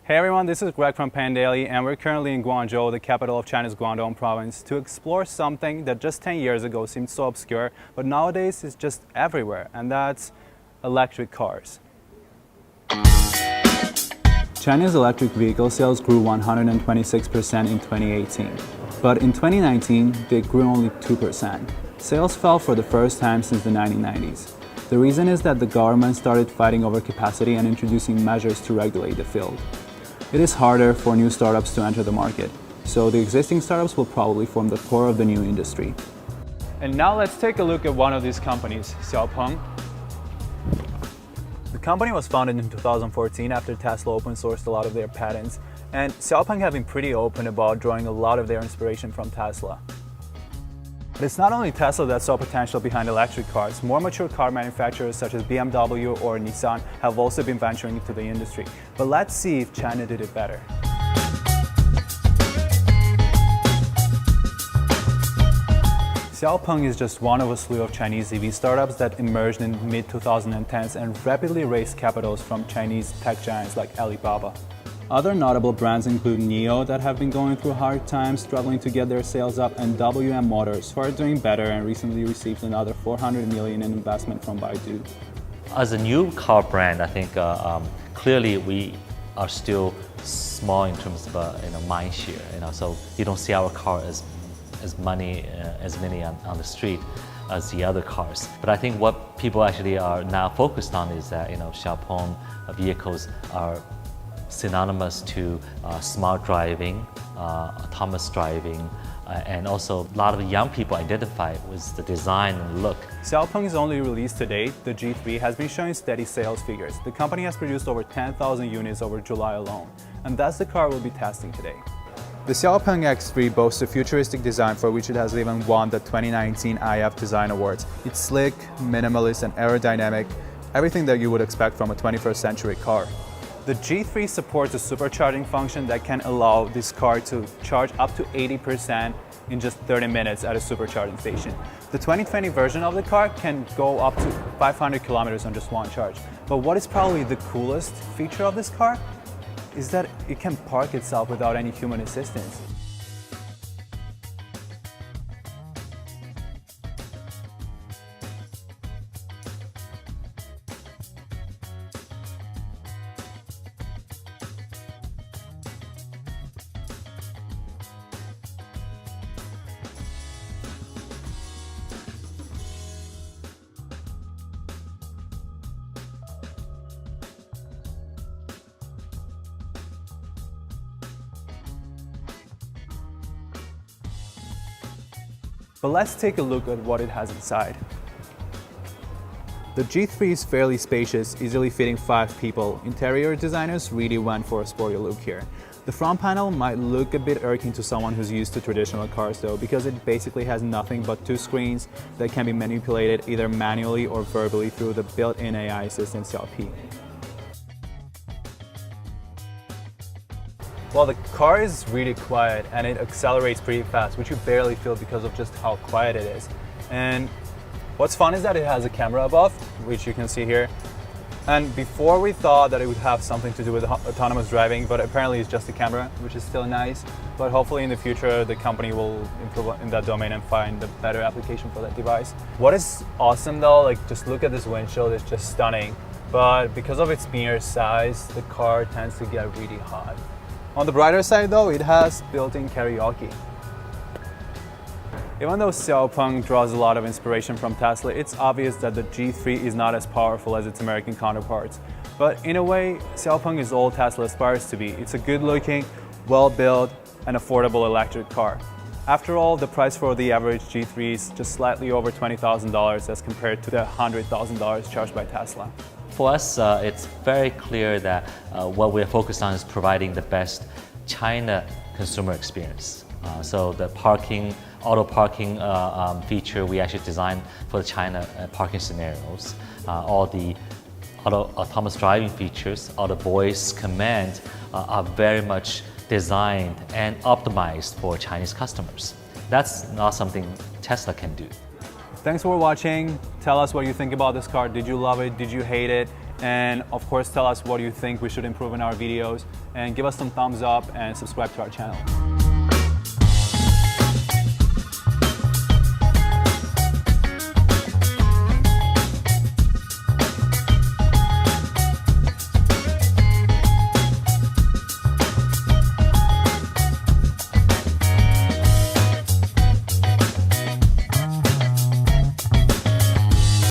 Hey everyone, this is Greg from Pan Daily, and we're currently in Guangzhou, the capital of China's Guangdong province, to explore something that just 10 years ago seemed so obscure, but nowadays is just everywhere, and that's electric cars. China's electric vehicle sales grew 126% in 2018, but in 2019, they grew only 2%. Sales fell for the first time since the 1990s. The reason is that the government started fighting over capacity and introducing measures to regulate the field. It is harder for new startups to enter the market, so the existing startups will probably form the core of the new industry. And now let's take a look at one of these companies, XPeng. The company was founded in 2014 after Tesla open sourced a lot of their patents, and XPeng have been pretty open about drawing a lot of their inspiration from Tesla. But it's not only Tesla that saw potential behind electric cars. More mature car manufacturers such as BMW or Nissan have also been venturing into the industry. But let's see if China did it better. XPeng is just one of a slew of Chinese EV startups that emerged in mid-2010s and rapidly raised capitals from Chinese tech giants like Alibaba. Other notable brands include NIO that have been going through hard times, struggling to get their sales up, and WM Motors, who are doing better and recently received another $400 million in investment from Baidu. As a new car brand, I think clearly we are still small in terms of mind share. So you don't see our car as many on the street as the other cars. But I think what people actually are now focused on is that XPeng vehicles are synonymous to smart driving, autonomous driving, and also a lot of young people identify with the design and look. XPeng's only release to date, the G3, has been showing steady sales figures. The company has produced over 10,000 units over July alone, and that's the car we'll be testing today. The XPeng X3 boasts a futuristic design for which it has even won the 2019 IF Design Awards. It's slick, minimalist, and aerodynamic, everything that you would expect from a 21st century car. The G3 supports a supercharging function that can allow this car to charge up to 80% in just 30 minutes at a supercharging station. The 2020 version of the car can go up to 500 kilometers on just one charge. But what is probably the coolest feature of this car is that it can park itself without any human assistance. But let's take a look at what it has inside. The G3 is fairly spacious, easily fitting 5 people. Interior designers really went for a sporty look here. The front panel might look a bit irking to someone who's used to traditional cars though, because it basically has nothing but 2 screens that can be manipulated either manually or verbally through the built-in AI assistant Xiaopi. Well, the car is really quiet and it accelerates pretty fast, which you barely feel because of just how quiet it is. And what's fun is that it has a camera above, which you can see here. And before we thought that it would have something to do with autonomous driving, but apparently it's just a camera, which is still nice. But hopefully in the future, the company will improve in that domain and find a better application for that device. What is awesome though, just look at this windshield, it's just stunning. But because of its mere size, the car tends to get really hot. On the brighter side though, it has built-in karaoke. Even though XPeng draws a lot of inspiration from Tesla, it's obvious that the G3 is not as powerful as its American counterparts. But in a way, XPeng is all Tesla aspires to be. It's a good-looking, well-built, and affordable electric car. After all, the price for the average G3 is just slightly over $20,000 as compared to the $100,000 charged by Tesla. For us, it's very clear that what we're focused on is providing the best China consumer experience. So the auto parking feature we actually designed for the China parking scenarios. All the autonomous driving features, all the voice command are very much designed and optimized for Chinese customers. That's not something Tesla can do. Thanks for watching. Tell us what you think about this car. Did you love it? Did you hate it? And of course, tell us what you think we should improve in our videos, and give us some thumbs up and subscribe to our channel.